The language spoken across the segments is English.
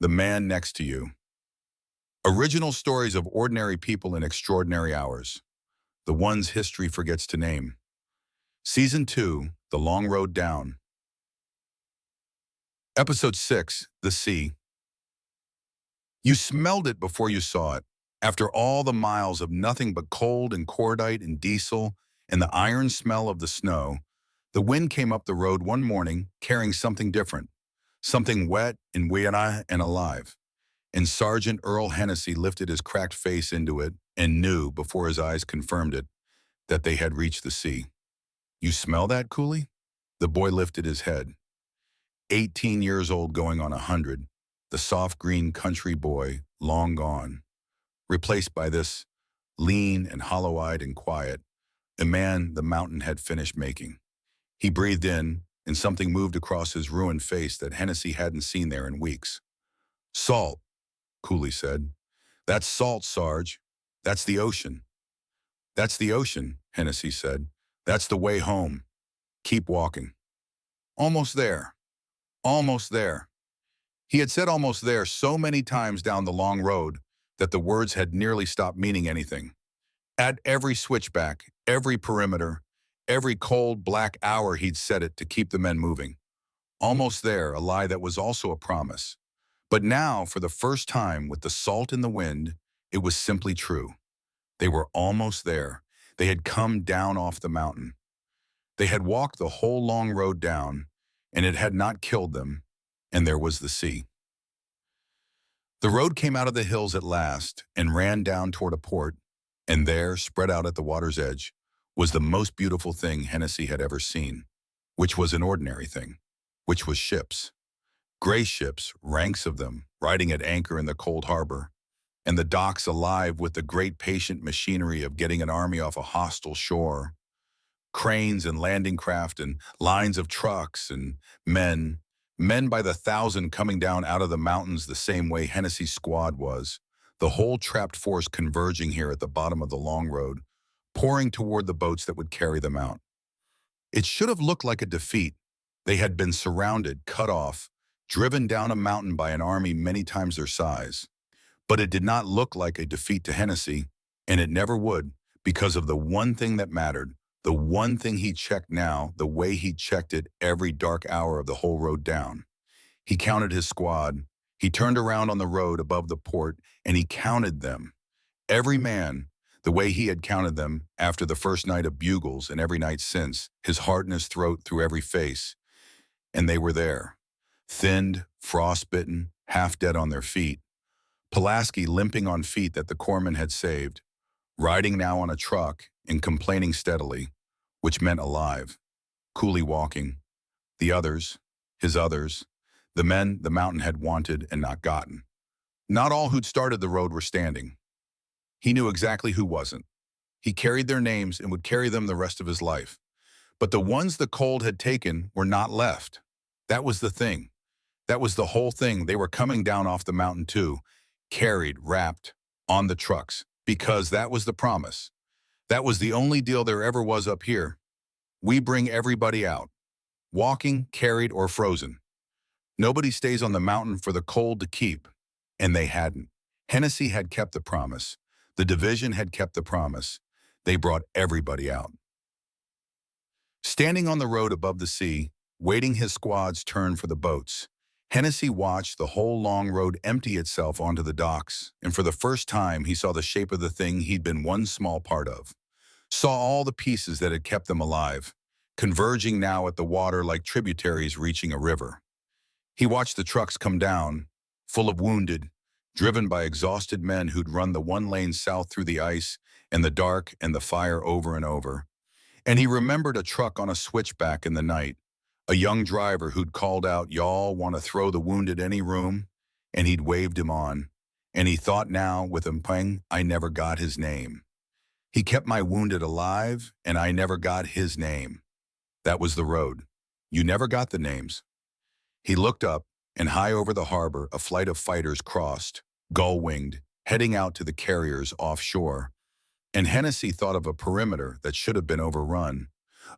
The Man Next to You. Original stories of ordinary people in extraordinary hours. The ones history forgets to name. Season 2, The Long Road Down. Episode 6, The Sea. You smelled it before you saw it. After all the miles of nothing but cold and cordite and diesel and the iron smell of the snow, the wind came up the road one morning carrying something different, something wet and weird and alive. And Sergeant Earl Hennessy lifted his cracked face into it and knew, before his eyes confirmed it, that they had reached the sea. You smell that, Cooley? The boy lifted his head. 18 years old going on 100, the soft green country boy, long gone, replaced by this, lean and hollow-eyed and quiet, a man the mountain had finished making. He breathed in, and something moved across his ruined face that Hennessy hadn't seen there in weeks. Salt, Cooley said. That's salt, Sarge. That's the ocean. That's the ocean, Hennessy said. That's the way home. Keep walking. Almost there. Almost there. He had said almost there so many times down the long road that the words had nearly stopped meaning anything. At every switchback, every perimeter, every cold black hour he'd said it to keep the men moving. Almost there, a lie that was also a promise. But now, for the first time, with the salt in the wind, it was simply true. They were almost there. They had come down off the mountain. They had walked the whole long road down, and it had not killed them, and there was the sea. The road came out of the hills at last and ran down toward a port, and there, spread out at the water's edge, was the most beautiful thing Hennessy had ever seen, which was an ordinary thing, which was ships. Gray ships, ranks of them, riding at anchor in the cold harbor, and the docks alive with the great patient machinery of getting an army off a hostile shore. Cranes and landing craft and lines of trucks and men by the thousand coming down out of the mountains the same way Hennessy's squad was, the whole trapped force converging here at the bottom of the long road, pouring toward the boats that would carry them out. It should have looked like a defeat. They had been surrounded, cut off, driven down a mountain by an army many times their size. But it did not look like a defeat to Hennessy, and it never would, because of the one thing that mattered, the one thing he checked now, the way he checked it every dark hour of the whole road down. He counted his squad. He turned around on the road above the port, and he counted them. Every man, the way he had counted them after the first night of bugles and every night since, his heart in his throat through every face. And they were there. Thinned, frostbitten, half dead on their feet. Pulaski limping on feet that the corpsman had saved, riding now on a truck and complaining steadily, which meant alive. Cooley walking. The others, his others, the men the mountain had wanted and not gotten. Not all who'd started the road were standing. He knew exactly who wasn't. He carried their names and would carry them the rest of his life. But the ones the cold had taken were not left. That was the thing. That was the whole thing. They were coming down off the mountain too, carried, wrapped, on the trucks, because that was the promise. That was the only deal there ever was up here. We bring everybody out, walking, carried, or frozen. Nobody stays on the mountain for the cold to keep, and they hadn't. Hennessy had kept the promise. The division had kept the promise. They brought everybody out. Standing on the road above the sea, waiting his squad's turn for the boats, Hennessy watched the whole long road empty itself onto the docks, and for the first time he saw the shape of the thing he'd been one small part of. Saw all the pieces that had kept them alive, converging now at the water like tributaries reaching a river. He watched the trucks come down, full of wounded, driven by exhausted men who'd run the one lane south through the ice and the dark and the fire over and over. And he remembered a truck on a switchback in the night, a young driver who'd called out, "Y'all want to throw the wounded any room?" And he'd waved him on. And he thought now, with a pang, I never got his name. He kept my wounded alive, and I never got his name. That was the road. You never got the names. He looked up, and high over the harbor, a flight of fighters crossed, gull-winged, heading out to the carriers offshore. And Hennessy thought of a perimeter that should have been overrun,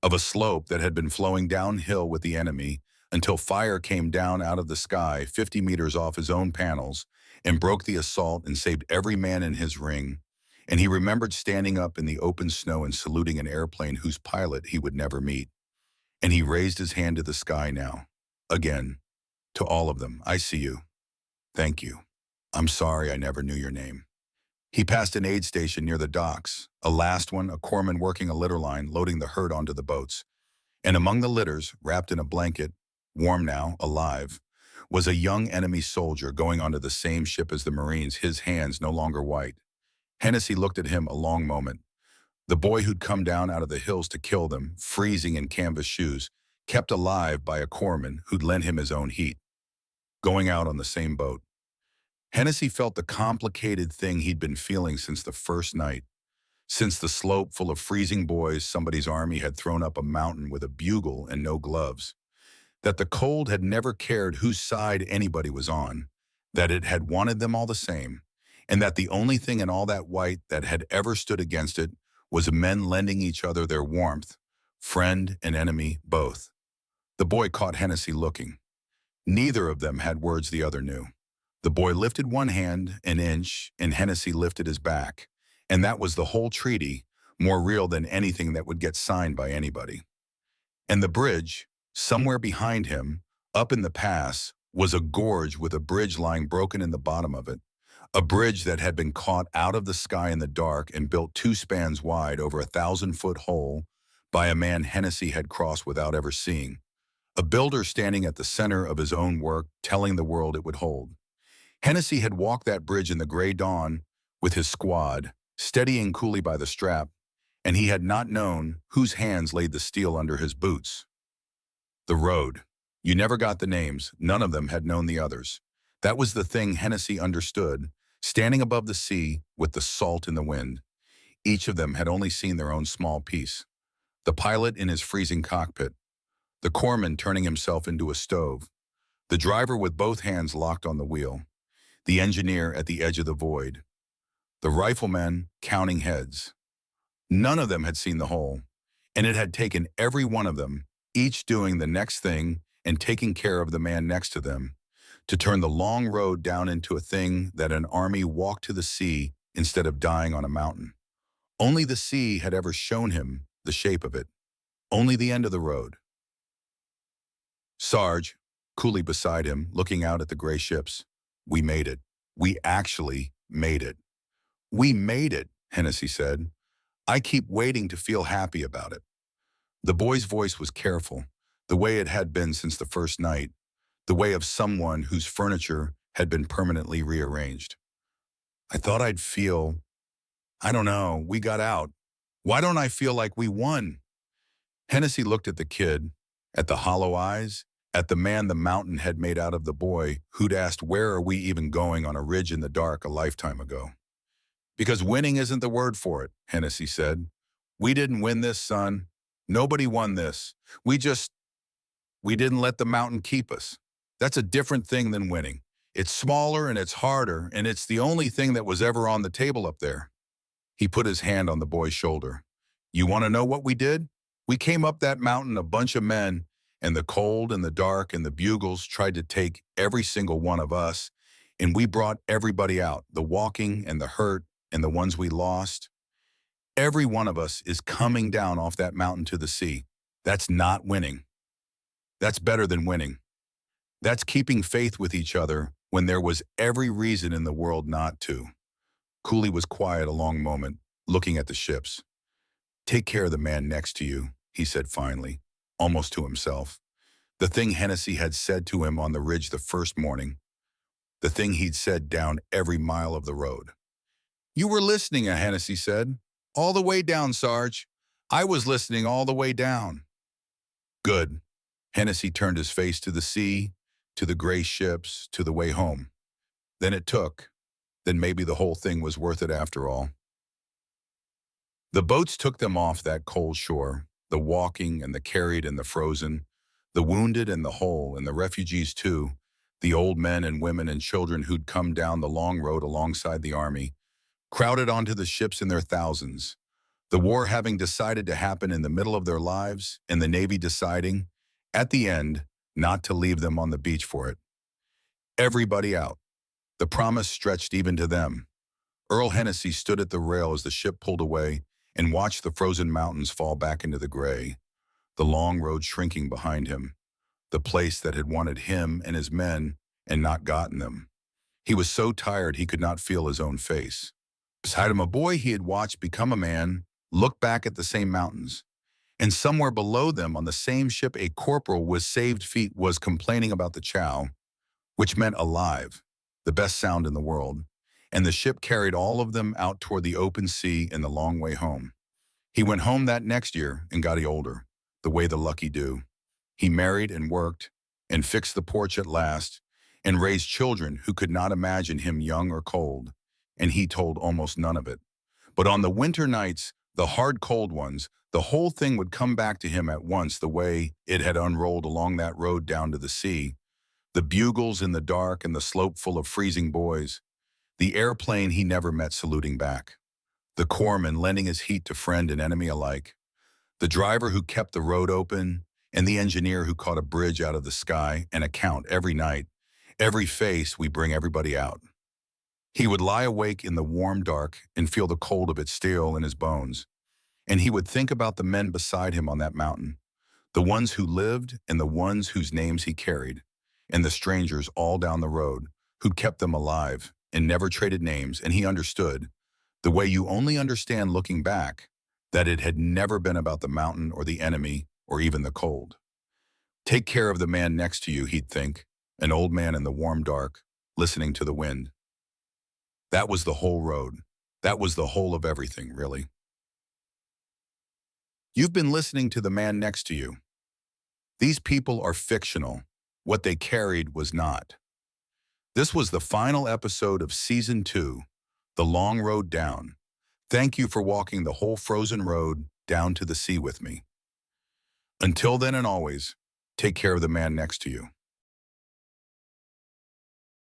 of a slope that had been flowing downhill with the enemy, until fire came down out of the sky 50 meters off his own panels and broke the assault and saved every man in his ring. And he remembered standing up in the open snow and saluting an airplane whose pilot he would never meet. And he raised his hand to the sky now. Again, to all of them, I see you. Thank you. I'm sorry I never knew your name. He passed an aid station near the docks, a last one, a corpsman working a litter line, loading the herd onto the boats. And among the litters, wrapped in a blanket, warm now, alive, was a young enemy soldier going onto the same ship as the Marines, his hands no longer white. Hennessy looked at him a long moment. The boy who'd come down out of the hills to kill them, freezing in canvas shoes, kept alive by a corpsman who'd lent him his own heat, going out on the same boat. Hennessy felt the complicated thing he'd been feeling since the first night, since the slope full of freezing boys somebody's army had thrown up a mountain with a bugle and no gloves, that the cold had never cared whose side anybody was on, that it had wanted them all the same, and that the only thing in all that white that had ever stood against it was men lending each other their warmth, friend and enemy both. The boy caught Hennessy looking. Neither of them had words the other knew. The boy lifted one hand an inch, and Hennessy lifted his back. And that was the whole treaty, more real than anything that would get signed by anybody. And the bridge, somewhere behind him, up in the pass, was a gorge with a bridge lying broken in the bottom of it. A bridge that had been caught out of the sky in the dark and built 2 spans wide over a 1,000-foot hole by a man Hennessy had crossed without ever seeing. A builder standing at the center of his own work, telling the world it would hold. Hennessy had walked that bridge in the gray dawn with his squad, steadying coolly by the strap, and he had not known whose hands laid the steel under his boots. The road. You never got the names. None of them had known the others. That was the thing Hennessy understood, standing above the sea with the salt in the wind. Each of them had only seen their own small piece. The pilot in his freezing cockpit, the corpsman turning himself into a stove, the driver with both hands locked on the wheel, the engineer at the edge of the void, the rifleman counting heads. None of them had seen the whole, and it had taken every one of them, each doing the next thing and taking care of the man next to them, to turn the long road down into a thing that an army walked to the sea instead of dying on a mountain. Only the sea had ever shown him the shape of it, only the end of the road. Sarge, coolly beside him, looking out at the gray ships. We made it. We actually made it. We made it, Hennessy said. I keep waiting to feel happy about it. The boy's voice was careful, the way it had been since the first night, the way of someone whose furniture had been permanently rearranged. I thought I'd feel, I don't know, we got out. Why don't I feel like we won? Hennessy looked at the kid, at the hollow eyes, at the man the mountain had made out of the boy who'd asked, where are we even going on a ridge in the dark a lifetime ago? Because winning isn't the word for it, Hennessy said. We didn't win this, son. Nobody won this. We didn't let the mountain keep us. That's a different thing than winning. It's smaller and it's harder, and it's the only thing that was ever on the table up there. He put his hand on the boy's shoulder. You want to know what we did? We came up that mountain, a bunch of men, and the cold and the dark and the bugles tried to take every single one of us, and we brought everybody out, the walking and the hurt and the ones we lost. Every one of us is coming down off that mountain to the sea. That's not winning. That's better than winning. That's keeping faith with each other when there was every reason in the world not to. Cooley was quiet a long moment, looking at the ships. Take care of the man next to you, he said finally, almost to himself. The thing Hennessy had said to him on the ridge the first morning. The thing he'd said down every mile of the road. You were listening, Hennessy said. All the way down, Sarge. I was listening all the way down. Good. Hennessy turned his face to the sea, to the gray ships, to the way home. Then maybe the whole thing was worth it after all. The boats took them off that cold shore, the walking and the carried and the frozen, the wounded and the whole, and the refugees too, the old men and women and children who'd come down the long road alongside the army, crowded onto the ships in their thousands, the war having decided to happen in the middle of their lives, and the Navy deciding, at the end, not to leave them on the beach for it. Everybody out. The promise stretched even to them. Earl Hennessy stood at the rail as the ship pulled away and watched the frozen mountains fall back into the gray, the long road shrinking behind him, the place that had wanted him and his men and not gotten them. He was so tired he could not feel his own face. Beside him, a boy he had watched become a man looked back at the same mountains, and somewhere below them on the same ship a corporal with saved feet was complaining about the chow, which meant alive, the best sound in the world, and the ship carried all of them out toward the open sea and the long way home. He went home that next year and got older, the way the lucky do. He married and worked and fixed the porch at last and raised children who could not imagine him young or cold, and he told almost none of it. But on the winter nights, the hard cold ones, the whole thing would come back to him at once the way it had unrolled along that road down to the sea. The bugles in the dark and the slope full of freezing boys. The airplane he never met saluting back. The corpsman lending his heat to friend and enemy alike. The driver who kept the road open, and the engineer who caught a bridge out of the sky and a count every night. Every face we bring everybody out. He would lie awake in the warm dark and feel the cold of it still in his bones. And he would think about the men beside him on that mountain, the ones who lived and the ones whose names he carried, and the strangers all down the road who kept them alive and never traded names, and he understood, the way you only understand looking back, that it had never been about the mountain or the enemy or even the cold. Take care of the man next to you, he'd think, an old man in the warm dark, listening to the wind. That was the whole road. That was the whole of everything, really. You've been listening to The Man Next to You. These people are fictional. What they carried was not. This was the final episode of Season 2, The Long Road Down. Thank you for walking the whole frozen road down to the sea with me. Until then and always, take care of the man next to you.